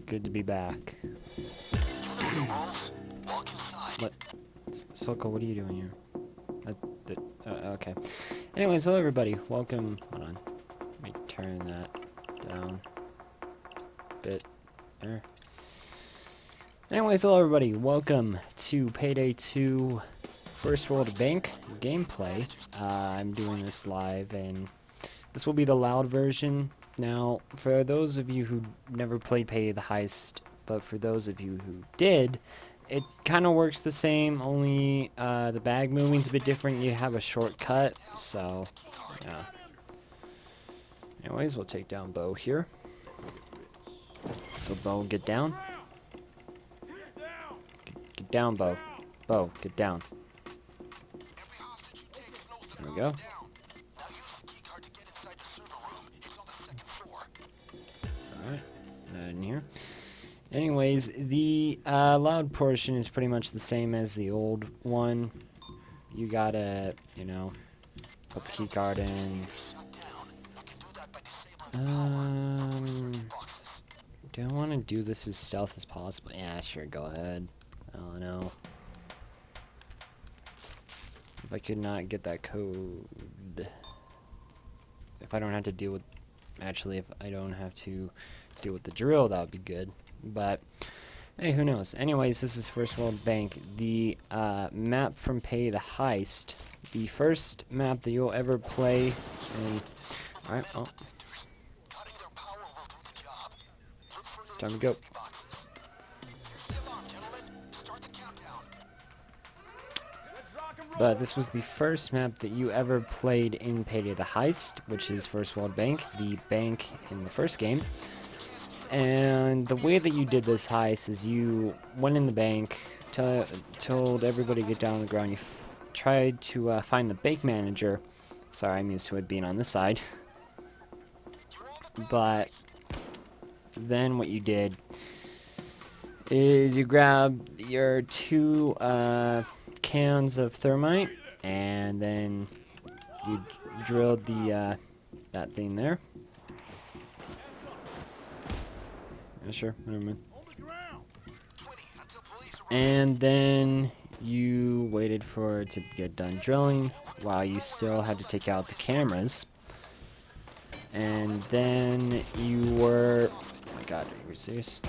Good to be back. What? Soko, what are you doing here? Okay. Anyways, hello everybody. Welcome. Hold on. Let me turn that down a bit. There. Anyways, hello everybody. Welcome to Payday 2 First World Bank gameplay. I'm doing this live, and this will be the loud version. Now, for those of you who never played Payday the Heist, but for those of you who did, it kind of works the same, only the bag moving's a bit different. You have a shortcut, so yeah. Anyways, we'll take down Bo here. So Bo, get down. Get down, Bo. Bo, get down. There we go. Alright, not in here. Anyways, the loud portion is pretty much the same as the old one. You gotta, you know, put the key card in. Do I want to do this as stealth as possible? Yeah, sure, go ahead. I don't know. If I could not get that code. If I don't have to deal with... Actually, if I don't have to deal with the drill, that would be good. But, hey, who knows? Anyways, this is First World Bank. The map from Pay the Heist. The first map that you'll ever play. And, alright, oh. Time to go. But this was the first map that you ever played in Payday the Heist, which is First World Bank, the bank in the first game. And the way that you did this heist is you went in the bank, told everybody to get down on the ground. You tried to find the bank manager. Sorry, I'm used to it being on this side. But then what you did is you grabbed your two cans of thermite, and then you drilled the that thing there. Yeah, sure, never mind. And then you waited for it to get done drilling while you still had to take out the cameras. And then you were... Oh my god, are you serious?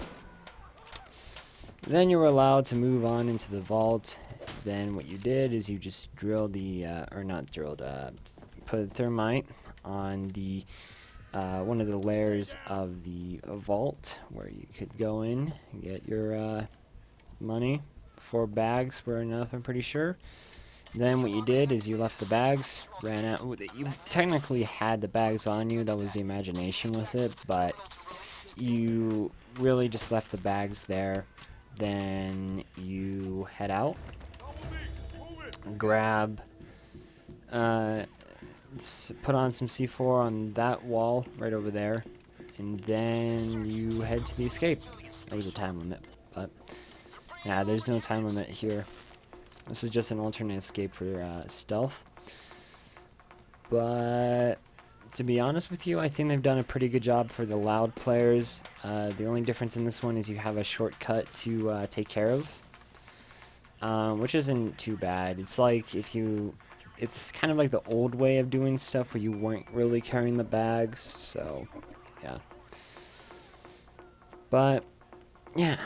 Then you were allowed to move on into the vault. Then what you did is you just drilled the... or not drilled, put thermite on the... one of the layers of the vault where you could go in and get your money. 4 bags were enough, I'm pretty sure. Then what you did is you left the bags, ran out. You technically had the bags on you, that was the imagination with it, but you really just left the bags there. Then you head out, grab, put on some C4 on that wall right over there, and then you head to the escape. There was a time limit, but yeah, there's no time limit here. This is just an alternate escape for stealth. But to be honest with you, I think they've done a pretty good job for the loud players. The only difference in this one is you have a shortcut to take care of, which isn't too bad. It's like if you... It's kind of like the old way of doing stuff where you weren't really carrying the bags, so yeah. But yeah,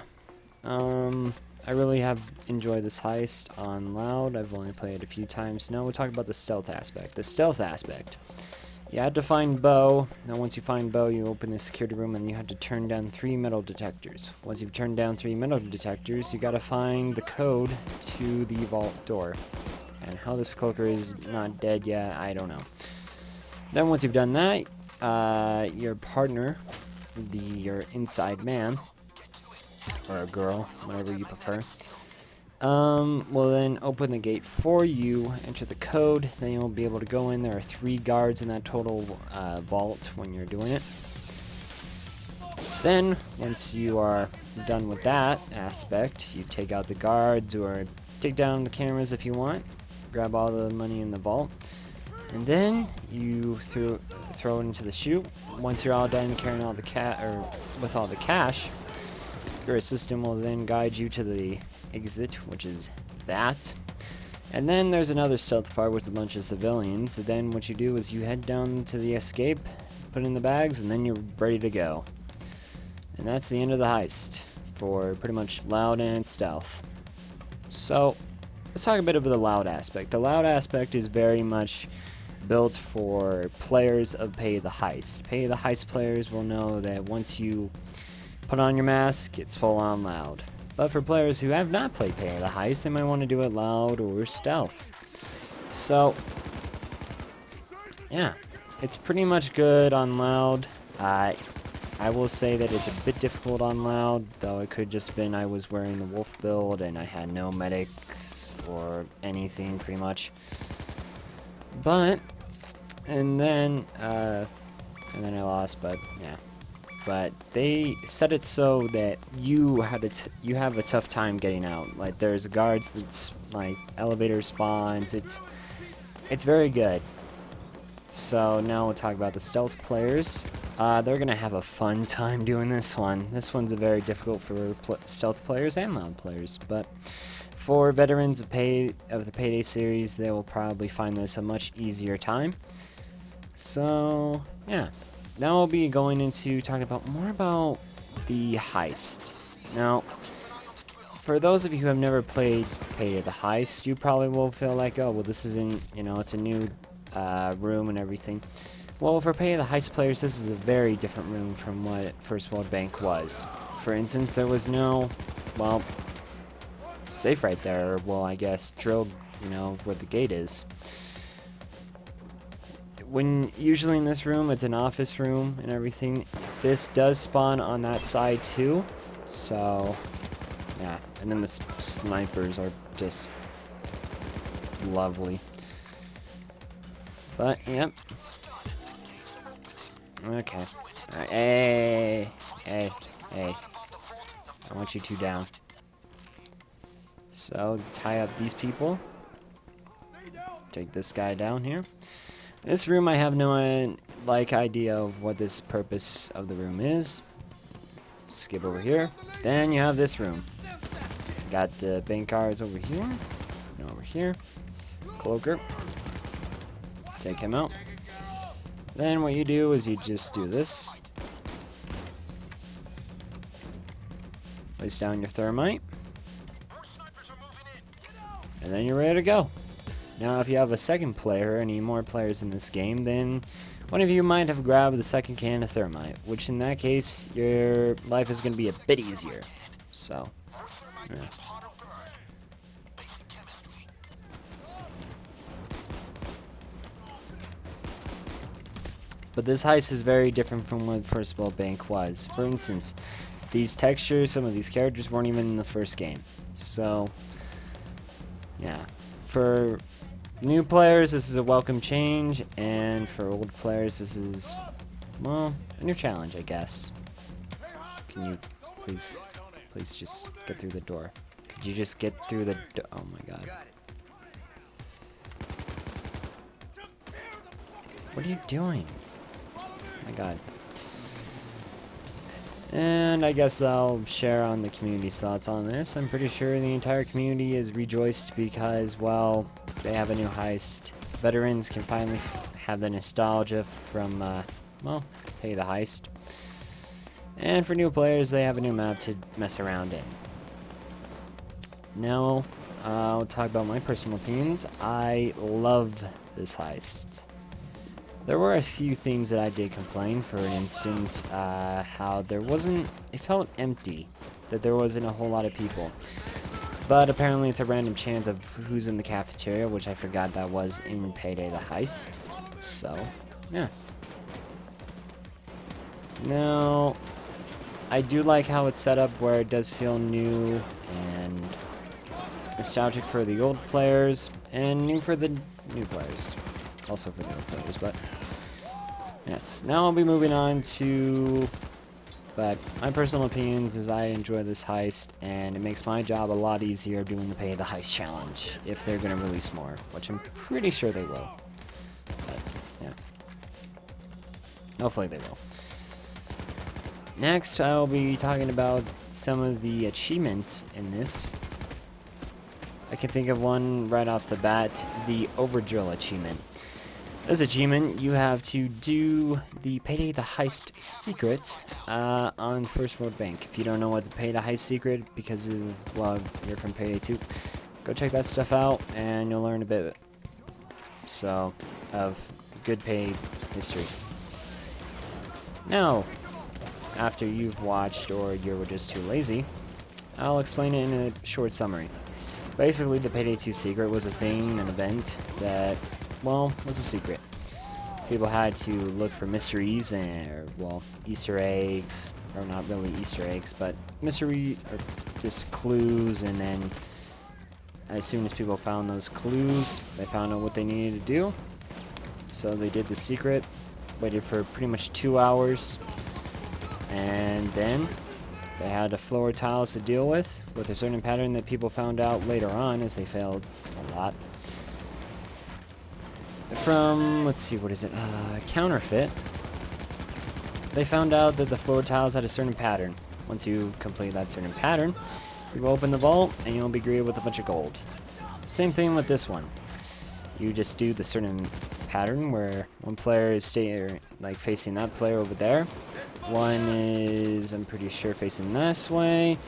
I really have enjoyed this heist on loud. I've only played it a few times. Now we'll talk about the stealth aspect. The stealth aspect. You had to find Bo. Now once you find Bo, you open the security room and you have to turn down 3 metal detectors. Once you've turned down 3 metal detectors, you gotta find the code to the vault door. And how this cloaker is not dead yet, I don't know. Then once you've done that, your partner, your inside man, or a girl, whatever you prefer, will then open the gate for you, enter the code, then you'll be able to go in. There are 3 guards in that total vault when you're doing it. Then, once you are done with that aspect, you take out the guards or take down the cameras if you want. Grab all the money in the vault. And then you throw it into the chute. Once you're all done carrying all the with all the cash, your assistant will then guide you to the exit, which is that. And then there's another stealth part with a bunch of civilians. And then what you do is you head down to the escape, put it in the bags, and then you're ready to go. And that's the end of the heist for pretty much Loud and Stealth. So let's talk a bit of the Loud aspect. The Loud aspect is very much built for players of Pay the Heist. Pay the Heist players will know that once you put on your mask, it's full on Loud. But for players who have not played Pay the Heist, they might want to do it Loud or Stealth. So yeah, it's pretty much good on Loud. I will say that it's a bit difficult on Loud, though it could just been I was wearing the wolf build and I had no medics or anything pretty much. But and then I lost, but yeah. But they set it so that you have a tough time getting out. Like there's guards that's like elevator spawns. It's very good. So now we'll talk about the stealth players. They're gonna have a fun time doing this one. This one's a very difficult for stealth players and Loud players, but for veterans of the Payday series, they will probably find this a much easier time. So yeah, now we'll be going into talking about more about the heist. Now, for those of you who have never played Payday the Heist, you probably will feel like, oh well, this isn't, it's a new room and everything. Well, for Payday the Heist players, this is a very different room from what First World Bank was. For instance, there was no, well, safe right there, well, I guess, drilled, where the gate is. Usually in this room, it's an office room and everything. This does spawn on that side too, so, yeah. And then the snipers are just lovely. But, yep. Okay. Alright. Hey. I want you two down. So, tie up these people. Take this guy down here. This room, I have no idea of what this purpose of the room is. Skip over here. Then you have this room. Got the bank cards over here. And over here. Cloaker. Take him out. Then what you do is you just do this. Place down your thermite. And then you're ready to go. Now if you have a second player, any more players in this game, then one of you might have grabbed the second can of thermite, which in that case, your life is going to be a bit easier. So, yeah. But this heist is very different from what First World Bank was. For instance, these textures, some of these characters weren't even in the first game. So, yeah. For new players, this is a welcome change, and for old players, this is, well, a new challenge, I guess. Can you please just get through the door? Could you just get through the door? Oh my god. What are you doing? Oh my god. And I guess I'll share on the community's thoughts on this. I'm pretty sure the entire community is rejoiced because, well, they have a new heist. Veterans can finally have the nostalgia from, well, Pay the Heist. And for new players, they have a new map to mess around in. Now, I'll talk about my personal opinions. I loved this heist. There were a few things that I did complain. For instance, how it felt empty, that there wasn't a whole lot of people. But apparently it's a random chance of who's in the cafeteria, which I forgot that was in Payday the Heist. So, yeah. Now, I do like how it's set up where it does feel new and nostalgic for the old players, and new for the new players. Also for the old players, but yes. Now I'll be moving on to, but my personal opinions is I enjoy this heist, and it makes my job a lot easier doing the Pay the Heist challenge, if they're going to release more, which I'm pretty sure they will. Hopefully they will. Next, I'll be talking about some of the achievements in this. I can think of one right off the bat, the Overdrill achievement. This achievement, you have to do the Payday the Heist secret on First World Bank. If you don't know what the Payday the Heist secret, because of, well, you're from Payday 2, go check that stuff out, and you'll learn a bit of good pay history. Now, after you've watched or you're just too lazy, I'll explain it in a short summary. Basically, the Payday 2 secret was a thing, an event that, well, was a secret. People had to look for mysteries and, well, Easter eggs, or not really Easter eggs, but mystery, or just clues, and then as soon as people found those clues, they found out what they needed to do. So they did the secret, waited for pretty much 2 hours, and then they had the floor tiles to deal with a certain pattern that people found out later on as they failed a lot. From, let's see, what is it, Counterfeit, they found out that the floor tiles had a certain pattern. Once you complete that certain pattern, you will open the vault and you'll be greeted with a bunch of gold. Same thing with this one. You just do the certain pattern where one player is facing that player over there. One is, I'm pretty sure, facing this way,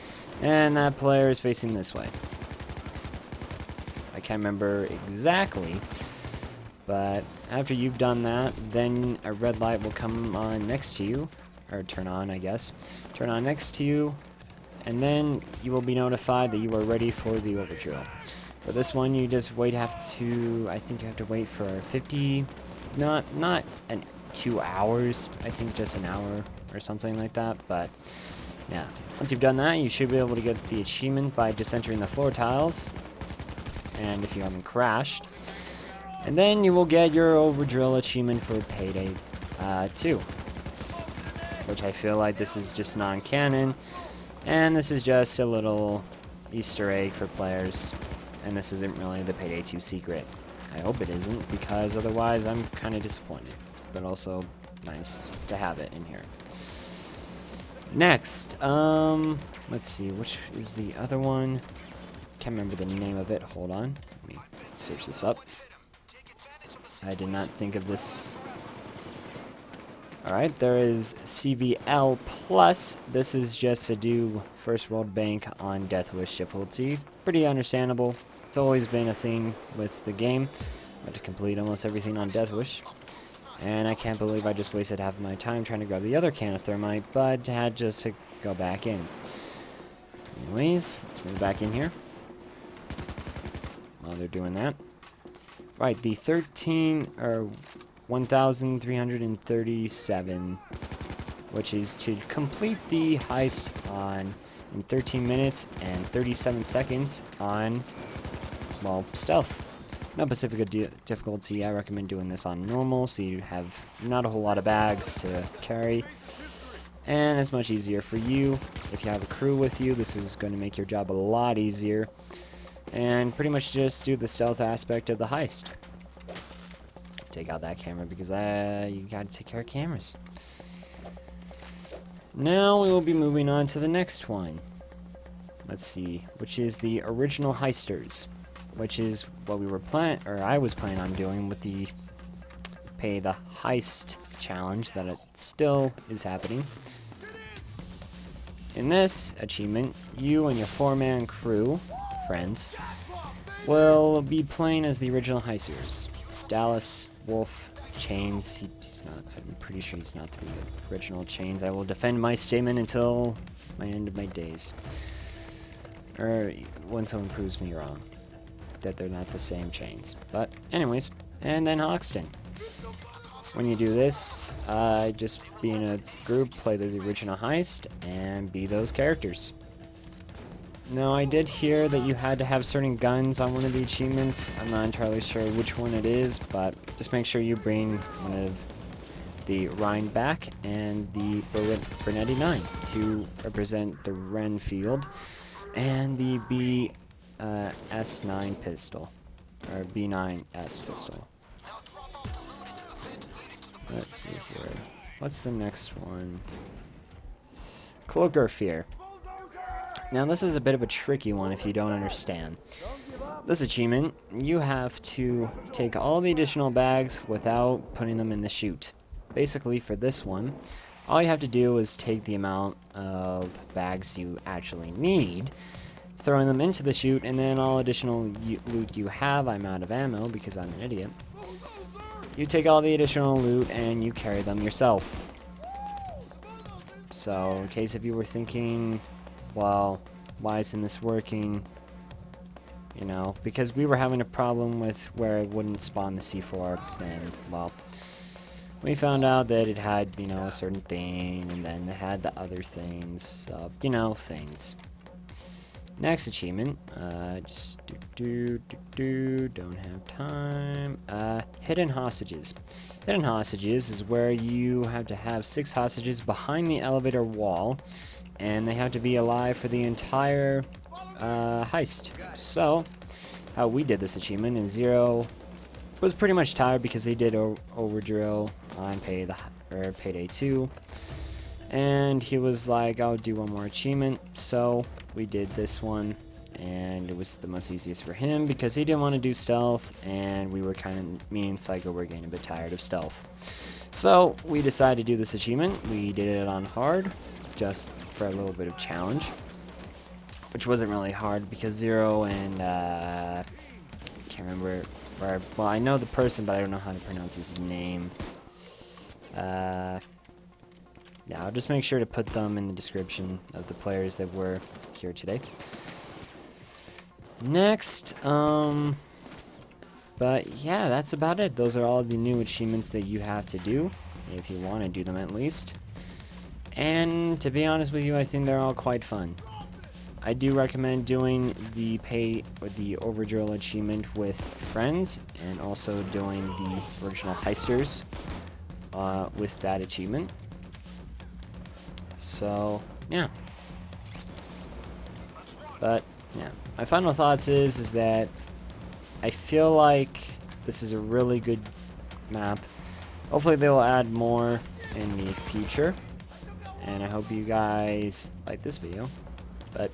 and that player is facing this way. I can't remember exactly, but after you've done that, then a red light will come on next to you, or turn on, I guess. Turn on next to you, and then you will be notified that you are ready for the overdrill. For this one, you just I think you have to wait for 50, not 2 hours, I think just an hour or something like that, but yeah. Once you've done that, you should be able to get the achievement by just entering the floor tiles, and if you haven't crashed. And then you will get your Overdrill achievement for Payday 2, which I feel like this is just non-canon, and this is just a little Easter egg for players, and this isn't really the Payday 2 secret. I hope it isn't, because otherwise I'm kind of disappointed, but also nice to have it in here. Next, let's see, which is the other one? Can't remember the name of it. Hold on, let me search this up. I did not think of this. Alright, there is CVL Plus. This is just to do First World Bank on Death Wish difficulty. Pretty understandable. It's always been a thing with the game. I had to complete almost everything on Death Wish. And I can't believe I just wasted half of my time trying to grab the other can of thermite, but had just to go back in. Anyways, let's move back in here while they're doing that. Right, the 1,337, which is to complete the heist in 13 minutes and 37 seconds on, well, stealth. No Pacifica difficulty. I recommend doing this on normal, so you have not a whole lot of bags to carry, and it's much easier for you. If you have a crew with you, this is going to make your job a lot easier, and pretty much just do the stealth aspect of the heist. Take out that camera because you gotta take care of cameras. Now we will be moving on to the next one. Let's see, which is the original heisters, which is what I was planning on doing with the Pay the Heist challenge that it still is happening. In this achievement, you and your 4-man crew, friends, will be playing as the original heisters. Dallas, Wolf, Chains. I'm pretty sure he's not the original Chains. I will defend my statement until my end of my days. Or when someone proves me wrong, that they're not the same Chains. But anyways, and then Hoxton. When you do this, just be in a group, play the original heist, and be those characters. Now, I did hear that you had to have certain guns on one of the achievements. I'm not entirely sure which one it is, but just make sure you bring one of the Rhineback and the Bernetti 9 to represent the Renfield and the S9 pistol, or B9S pistol. Let's see here. what's the next one? Cloak or Fear. Now this is a bit of a tricky one if you don't understand. This achievement, you have to take all the additional bags without putting them in the chute. Basically for this one, all you have to do is take the amount of bags you actually need, throwing them into the chute, and then all additional loot you have, I'm out of ammo because I'm an idiot. You take all the additional loot and you carry them yourself. So, in case if you were thinking, well, why isn't this working? You know, because we were having a problem with where it wouldn't spawn the C4, and, well, we found out that it had, you know, a certain thing, and then it had the other things, so, you know, things. Next achievement, don't have time. Hidden hostages. Hidden hostages is where you have to have 6 hostages behind the elevator wall, and they have to be alive for the entire heist. So, how we did this achievement is Zero was pretty much tired because he did overdrill on Payday 2, and he was like, I'll do one more achievement. So we did this one, and it was the most easiest for him because he didn't want to do stealth, and we were me and Psycho were getting a bit tired of stealth. So we decided to do this achievement. We did it on hard, just for a little bit of challenge, which wasn't really hard because Zero and I can't remember where. Well, I know the person, but I don't know how to pronounce his name. Yeah, I'll just make sure to put them in the description of the players that were here today. Next, but yeah, that's about it. Those are all the new achievements that you have to do, if you want to do them at least. And to be honest with you, I think they're all quite fun. I do recommend doing the overdrill achievement with friends, and also doing the original heisters with that achievement. So, yeah. But, yeah. My final thoughts is that I feel like this is a really good map. Hopefully they will add more in the future. And I hope you guys like this video. But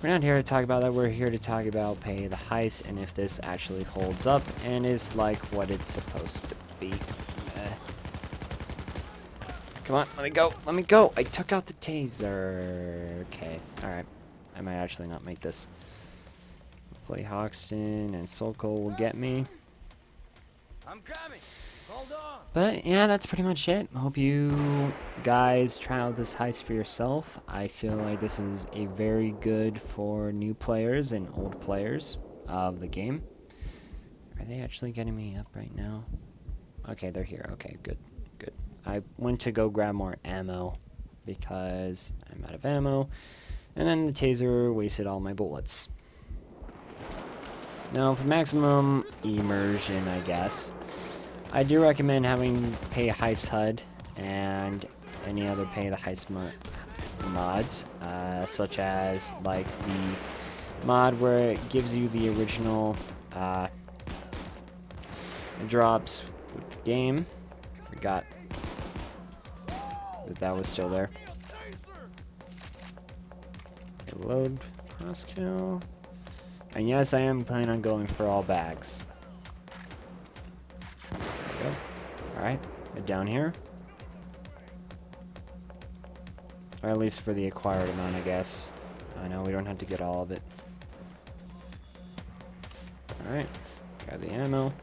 we're not here to talk about that. We're here to talk about Pay the Heist and if this actually holds up and is like what it's supposed to be. Come on, let me go. Let me go. I took out the taser. Okay, alright. I might actually not make this. Hopefully Hoxton and Sokol will get me. I'm coming. Hold on. But yeah, that's pretty much it. Hope you guys try out this heist for yourself. I feel like this is a very good for new players and old players of the game. Are they actually getting me up right now? Okay, they're here. Okay, good. Good. I went to go grab more ammo because I'm out of ammo, and then the taser wasted all my bullets. Now, for maximum immersion, I guess, I do recommend having Pay Heist HUD and any other Pay the Heist mods, such as like the mod where it gives you the original drops with the game. Forgot that was still there. Reload, cross kill. And yes, I am planning on going for all bags. There we go. Alright, down here. Or at least for the acquired amount, I guess. I know we don't have to get all of it. Alright, got the ammo.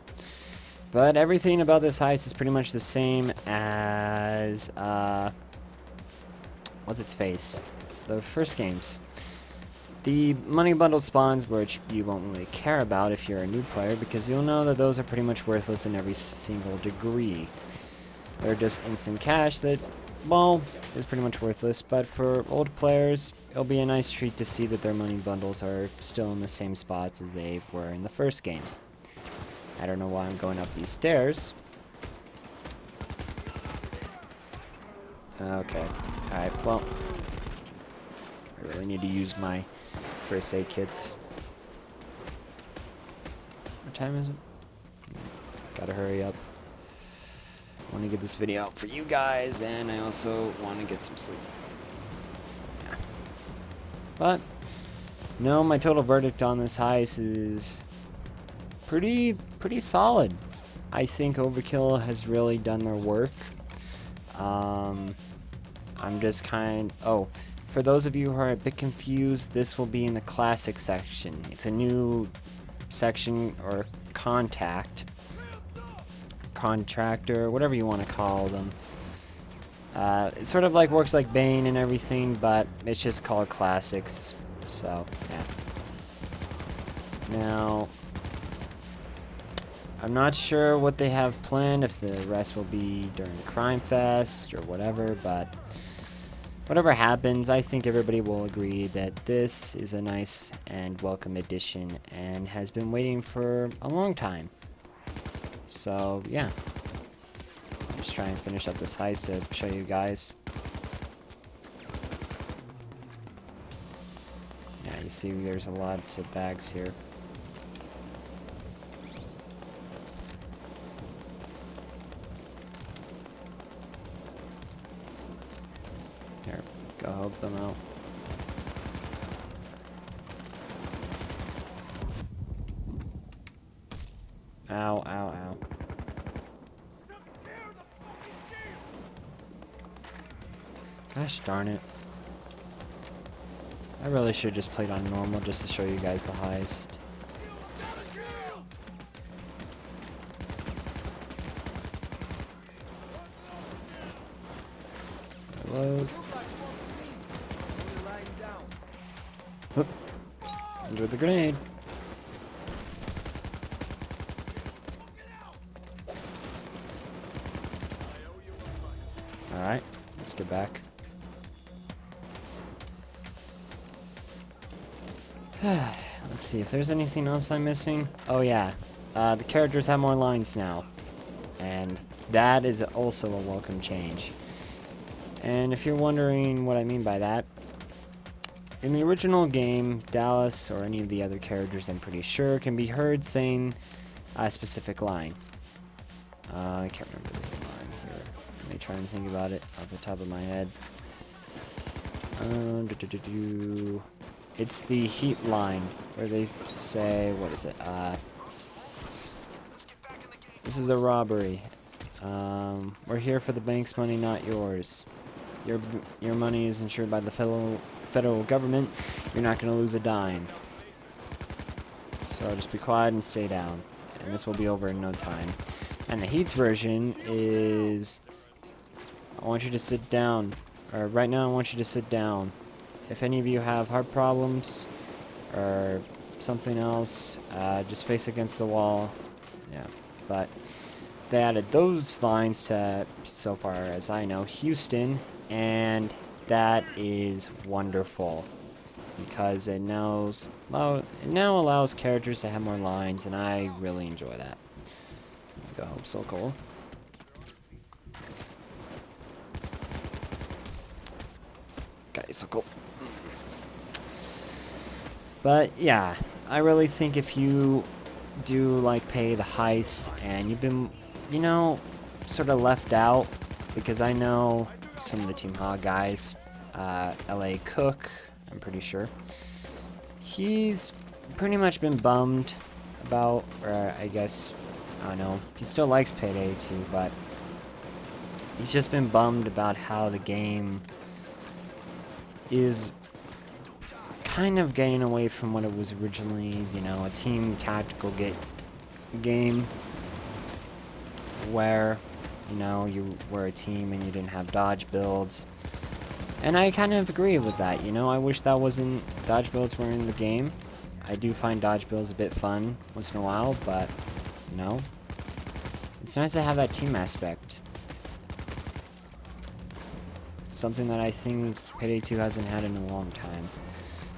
But everything about this heist is pretty much the same as, what's its face? The first games. The money bundle spawns, which you won't really care about if you're a new player, because you'll know that those are pretty much worthless in every single degree. They're just instant cash that, well, is pretty much worthless, but for old players, it'll be a nice treat to see that their money bundles are still in the same spots as they were in the first game. I don't know why I'm going up these stairs. Okay. Alright, well, I really need to use my first aid kits. What time is it? Gotta hurry up. want to get this video out for you guys, and I also want to get some sleep. Yeah. But no, my total verdict on this heist is pretty solid. I think Overkill has really done their work. I'm just for those of you who are a bit confused, this will be in the classic section. It's a new section, or contractor, whatever you want to call them. It sort of like works like Bane and everything, but it's just called classics. So yeah. Now, I'm not sure what they have planned, if the rest will be during Crime Fest or whatever, but whatever happens, I think everybody will agree that this is a nice and welcome addition and has been waiting for a long time. So, yeah. I'm just trying to finish up this heist to show you guys. Yeah, you see there's a lot of bags here. Here, go help them out. Ow, ow, ow. Gosh darn it. I really should have just played on normal just to show you guys the heist. Reload. Oop. Enjoy the grenade. Alright, let's get back. Let's see if there's anything else I'm missing. Oh yeah, the characters have more lines now, and that is also a welcome change. And if you're wondering what I mean by that, in the original game, Dallas, or any of the other characters I'm pretty sure, can be heard saying a specific line. I can't remember the line here. Let me try and think about it off the top of my head. It's the heat line, where they say, what is it? This is a robbery. We're here for the bank's money, not yours. Your money is insured by the federal government. You're not going to lose a dime. So just be quiet and stay down. And this will be over in no time. And the Heat's version is, I want you to sit down. Or right now I want you to sit down. If any of you have heart problems or something else, just face against the wall. Yeah, but they added those lines to, so far as I know, Houston, and that is wonderful because it now allows characters to have more lines, and I really enjoy that. Go, so cool. Okay, so cool. But yeah, I really think if you do like Pay the Heist and you've been, you know, sort of left out, because I know some of the Team Hog guys, LA Cook, I'm pretty sure, he's pretty much been bummed about, or I guess, I don't know, he still likes Payday 2, but he's just been bummed about how the game is kind of getting away from what it was originally, you know, a team tactical game where, you know, you were a team and you didn't have dodge builds. And I kind of agree with that, you know, I wish that wasn't, dodge builds were in the game. I do find dodge builds a bit fun once in a while, but, you know, it's nice to have that team aspect. Something that I think Payday 2 hasn't had in a long time.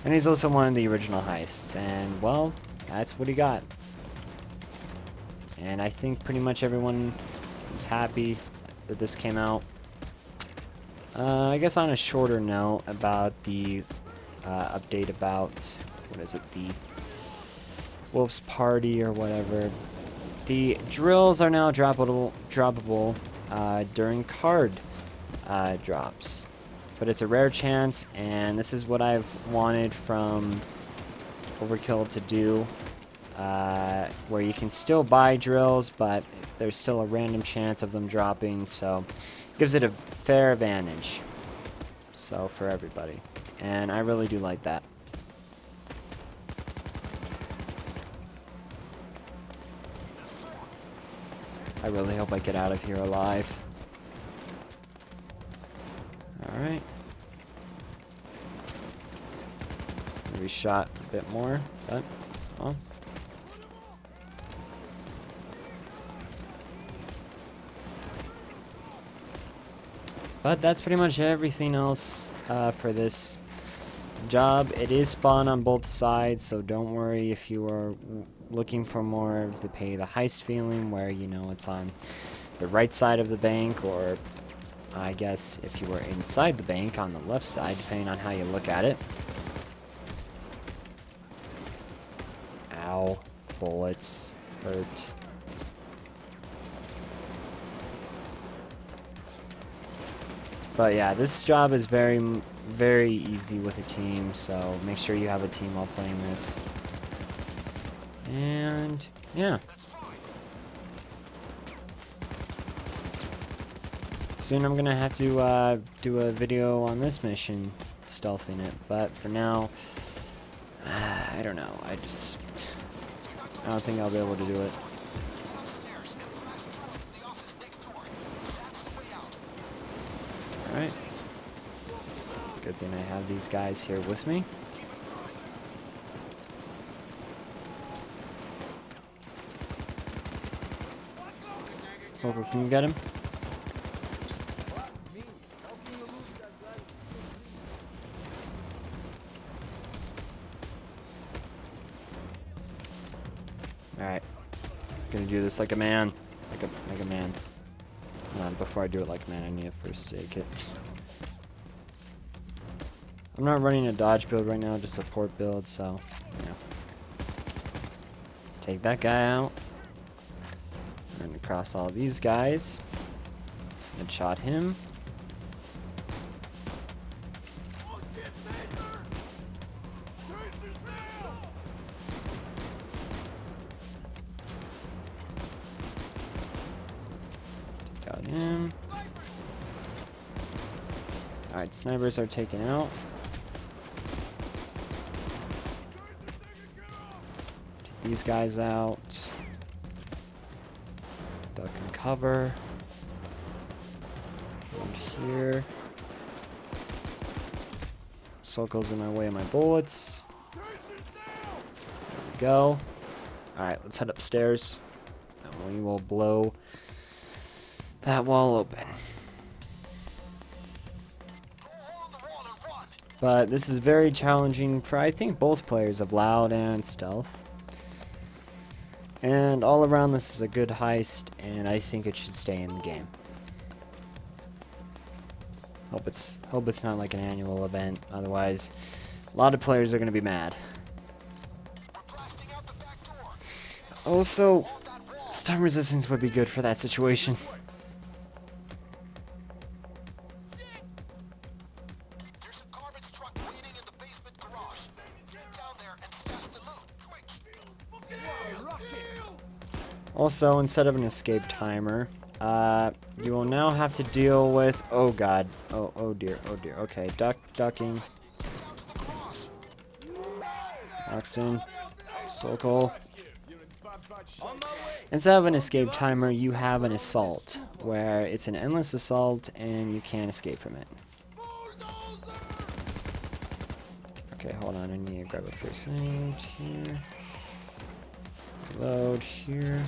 And he's also one of the original heists, and, well, that's what he got. And I think pretty much everyone is happy that this came out. I guess on a shorter note about the update about, what is it, the Wolf's Party or whatever. The drills are now droppable during card drops. But it's a rare chance, and this is what I've wanted from Overkill to do, where you can still buy drills, but there's still a random chance of them dropping, so it gives it a fair advantage. So for everybody, and I really do like that. I really hope I get out of here alive. Alright. Maybe shot a bit more, but, well. But that's pretty much everything else for this job. It is spawn on both sides, so don't worry if you are looking for more of the pay the heist feeling, where you know it's on the right side of the bank, or I guess if you were inside the bank on the left side, depending on how you look at it. Ow, bullets hurt. But yeah, this job is very easy with a team, so make sure you have a team while playing this. And yeah. Soon I'm gonna have to do a video on this mission, stealthing it, but for now, I don't know, I don't think I'll be able to do it. Alright. Good thing I have these guys here with me. Soldier, can you get him? Alright. Gonna do this like a man. Like a man. Before I do it like a man, I need a first aid kit. I'm not running a dodge build right now, just a support build, so, yeah. Take that guy out. And across all these guys. Headshot him. Got him. Alright, snipers are taken out. Take these guys out. Duck and cover. Around here. Circles in my way of my bullets. There we go. Alright, let's head upstairs. And we will blow that wall open. But this is very challenging for, I think, both players of Loud and Stealth. And all around, this is a good heist, and I think it should stay in the game. Hope it's not like an annual event, otherwise a lot of players are going to be mad. Also, stun resistance would be good for that situation. Also, instead of an escape timer, you will now have to deal with, oh god, oh dear, okay, ducking, Oxen, Sokol. Instead of an escape timer, you have an assault, where it's an endless assault and you can't escape from it. Okay, hold on, I need to grab a first aid here. Reload here.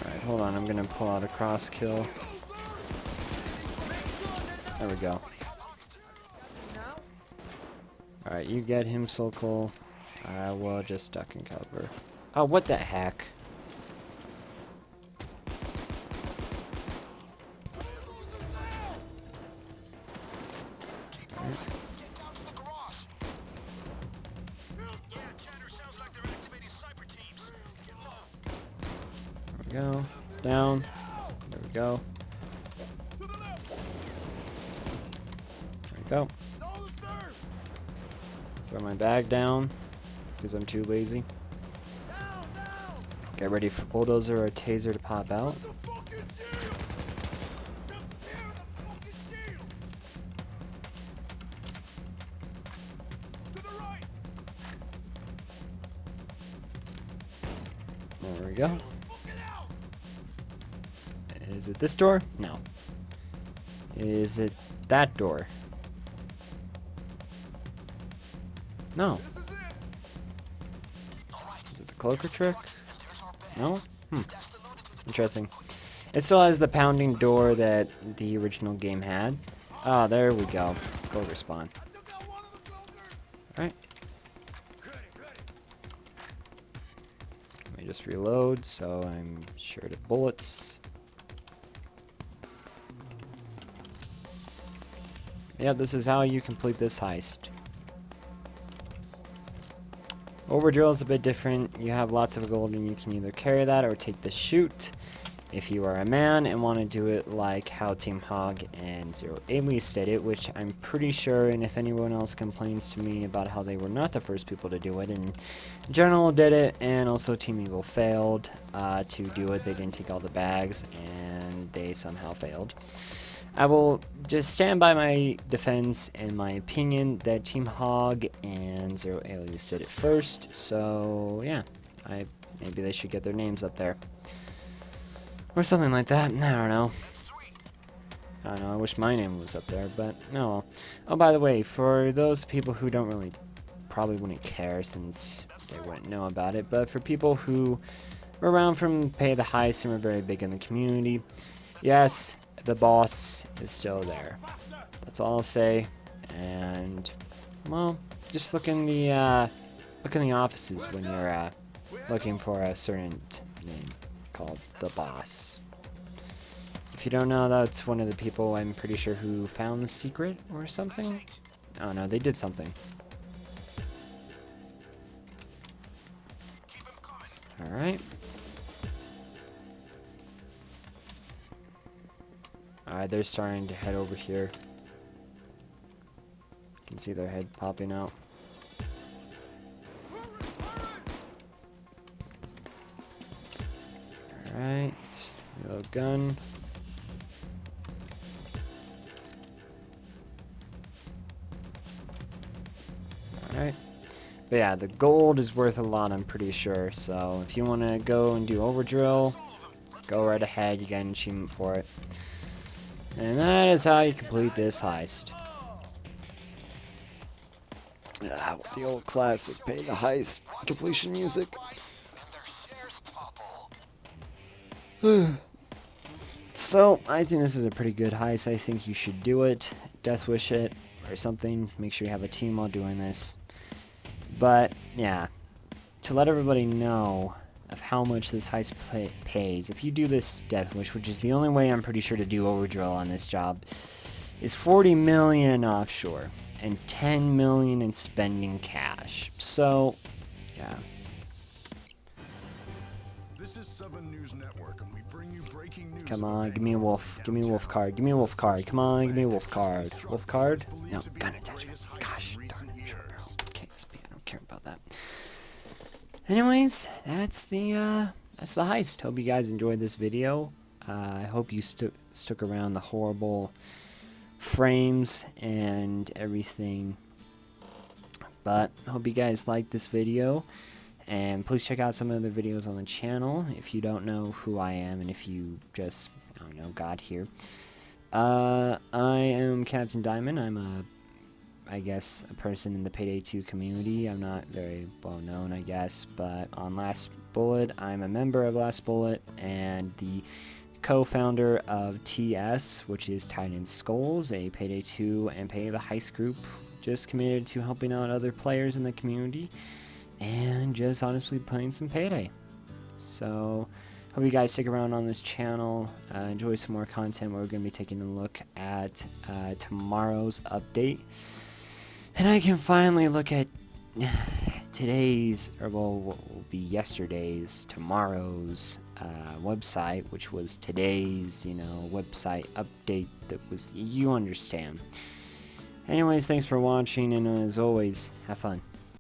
Alright, hold on, I'm gonna pull out a cross kill. There we go. Alright, you get him, Sokol. I will just duck and cover. Oh, what the heck? go. Down. There we go. There we go. Throw my bag down because I'm too lazy. Get ready for bulldozer or taser to pop out. There we go. Is it this door? No. Is it that door? No. Is it the cloaker trick? No? Interesting. It still has the pounding door that the original game had. Ah, there we go. Cloaker spawn. Alright. Let me just reload so I'm short of bullets. Yep, this is how you complete this heist. Overdrill is a bit different. You have lots of gold and you can either carry that or take the chute if you are a man and want to do it like how Team Hog and Zero Alias did it, which I'm pretty sure, and if anyone else complains to me about how they were not the first people to do it, and General did it, and also Team Evil failed to do it. They didn't take all the bags and they somehow failed. I will just stand by my defense and my opinion that Team Hog and Zero Alias did it first, so yeah, maybe they should get their names up there. Or something like that, I don't know. I wish my name was up there, but no. Oh, by the way, for those people who don't really, probably wouldn't care since they wouldn't know about it, but for people who were around from Pay the Heist and were very big in the community, yes, the boss is still there. That's all I'll say. And well, just look in the offices when you're looking for a certain name called the boss. If you don't know, that's one of the people I'm pretty sure who found the secret or something. Oh no, they did something. All right. Alright, they're starting to head over here. You can see their head popping out. Alright, reload gun. Alright. But yeah, the gold is worth a lot, I'm pretty sure. So if you want to go and do overdrill, go right ahead. You get an achievement for it. And that is how you complete this heist. With the old classic Pay the Heist completion music. So, I think this is a pretty good heist. I think you should do it. Death wish it or something. Make sure you have a team while doing this. But, yeah. To let everybody know of how much this heist pays. If you do this death wish, which is the only way I'm pretty sure to do overdrill on this job, is 40 million in offshore and 10 million in spending cash. So, yeah. This is 7 News Network, and we bring you breaking news. Come on, give me a wolf. Give me a wolf card. Give me a wolf card. Come on, give me a wolf card. Wolf card? No, gun attachment. Gosh, darn it. Short barrel. KSP, I don't care about that. Anyways, that's the heist. Hope you guys enjoyed this video. I hope you stuck around the horrible frames and everything. But hope you guys liked this video. And please check out some other videos on the channel if you don't know who I am and if you just, I don't know, got here. I am Captain Diamond. I'm I guess, a person in the Payday 2 community. I'm not very well known, I guess, but on Lastbullet, I'm a member of Lastbullet and the co-founder of TS, which is Titan Skulls, a Payday 2 and Pay the Heist group, just committed to helping out other players in the community and just honestly playing some Payday. So, hope you guys stick around on this channel, enjoy some more content. We're going to be taking a look at tomorrow's update. And I can finally look at today's, or well, what will be yesterday's, tomorrow's website, which was today's, website update that was, you understand. Anyways, thanks for watching, and as always, have fun.